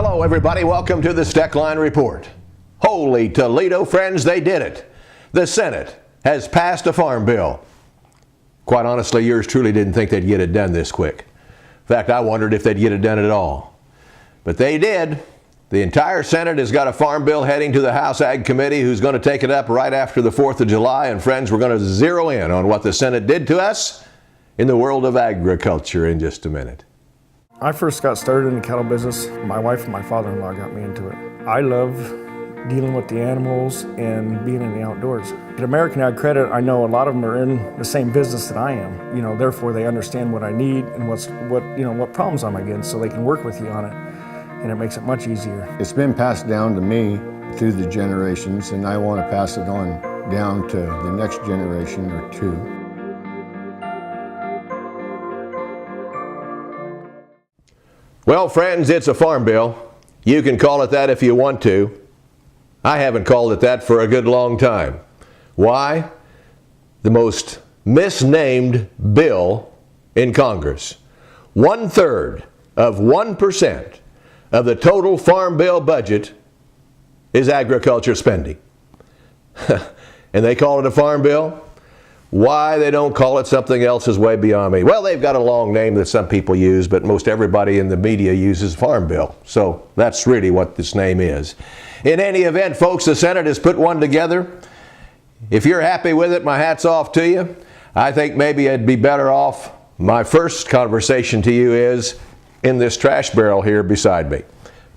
Hello everybody, welcome to the Steckline Report. Holy Toledo, friends, they did it. The Senate has passed a farm bill. Quite honestly, yours truly didn't think they'd get it done this quick. In fact, I wondered if they'd get it done at all. But they did. The entire Senate has got a farm bill heading to the House Ag Committee, who's going to take it up right after the 4th of July. And friends, we're going to zero in on what the Senate did to us in the world of agriculture in just a minute. I first got started in the cattle business. My wife and my father-in-law got me into it. I love dealing with the animals and being in the outdoors. At American Ag Credit, I know a lot of them are in the same business that I am. Therefore they understand what I need and what problems I'm against, so they can work with you on it, and it makes it much easier. It's been passed down to me through the generations, and I want to pass it on down to the next generation or two. Well, friends, it's a farm bill. You can call it that if you want to. I haven't called it that for a good long time. Why? The most misnamed bill in Congress. 1/3 of 1% of the total farm bill budget is agriculture spending. And they call it a farm bill? Why they don't call it something else is way beyond me. Well, they've got a long name that some people use, but most everybody in the media uses farm bill. So that's really what this name is. In any event, folks, the Senate has put one together. If you're happy with it, my hat's off to you. I think maybe it'd be better off. My first conversation to you is in this trash barrel here beside me.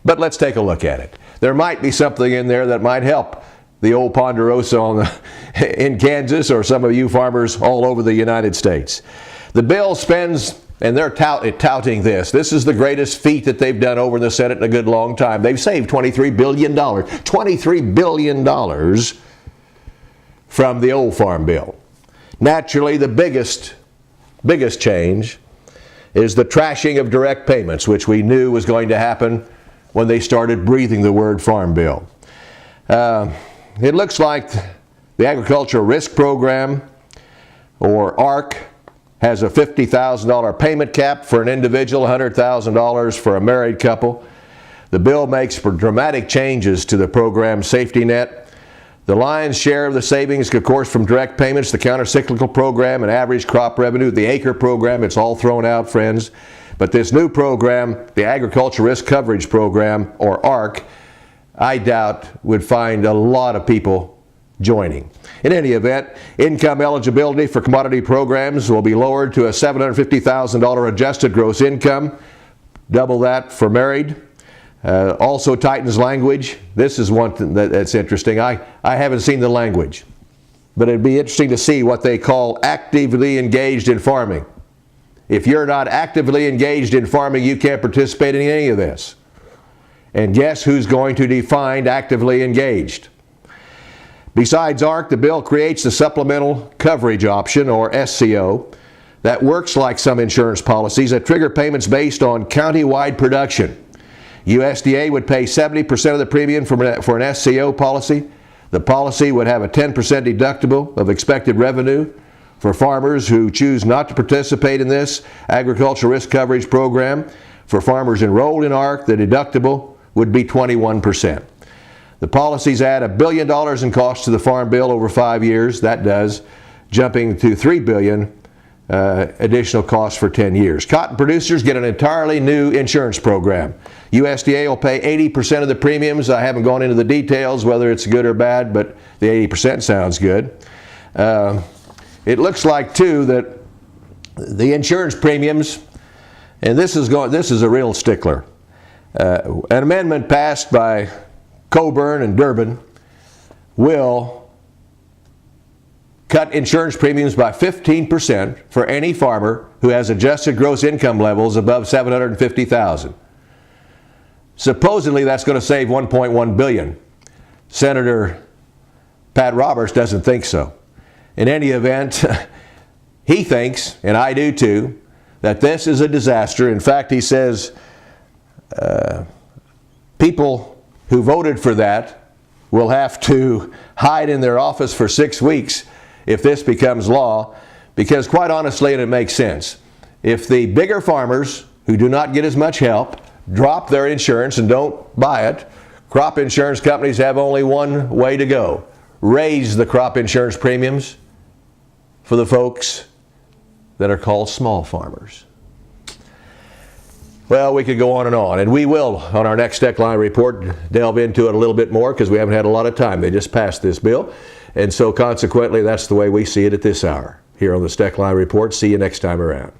But let's take a look at it. There might be something in there that might help the old Ponderosa in Kansas, or some of you farmers all over the United States. The bill spends, and they're touting this. This is the greatest feat that they've done over in the Senate in a good long time. They've saved $23 billion. $23 billion from the old farm bill. Naturally, the biggest change is the trashing of direct payments, which we knew was going to happen when they started breathing the word farm bill. It looks like the Agricultural Risk Program, or ARC, has a $50,000 payment cap for an individual, $100,000 for a married couple. The bill makes dramatic changes to the program's safety net. The lion's share of the savings, of course, from direct payments, the countercyclical program, and average crop revenue, the acre program, it's all thrown out, friends. But this new program, the Agricultural Risk Coverage Program, or ARC, I doubt would find a lot of people joining. In any event, income eligibility for commodity programs will be lowered to a $750,000 adjusted gross income, double that for married. Also tightens language. This is one thing that's interesting. I haven't seen the language, but it'd be interesting to see what they call actively engaged in farming. If you're not actively engaged in farming, you can't participate in any of this. And guess who's going to define actively engaged? Besides ARC, the bill creates the supplemental coverage option, or SCO, that works like some insurance policies that trigger payments based on county-wide production. USDA would pay 70% of the premium for an SCO policy. The policy would have a 10% deductible of expected revenue. For farmers who choose not to participate in this agricultural risk coverage program, for farmers enrolled in ARC, the deductible would be 21%. The policies add $1 billion in cost to the farm bill over 5 years. That does, jumping to $3 billion additional costs for 10 years. Cotton producers get an entirely new insurance program. USDA will pay 80% of the premiums. I haven't gone into the details whether it's good or bad, but the 80% sounds good. It looks like, too, that the insurance premiums, and this is a real stickler. An amendment passed by Coburn and Durbin will cut insurance premiums by 15% for any farmer who has adjusted gross income levels above $750,000. Supposedly that's going to save $1.1 billion. Senator Pat Roberts doesn't think so. In any event, he thinks, and I do too, that this is a disaster. In fact, he says people who voted for that will have to hide in their office for 6 weeks if this becomes law, because quite honestly, and it makes sense, if the bigger farmers who do not get as much help drop their insurance and don't buy it, crop insurance companies have only one way to go: raise the crop insurance premiums for the folks that are called small farmers. Well, we could go on, and we will, on our next Steckline report, delve into it a little bit more because we haven't had a lot of time. They just passed this bill, and so consequently, that's the way we see it at this hour here on the Steckline Report. See you next time around.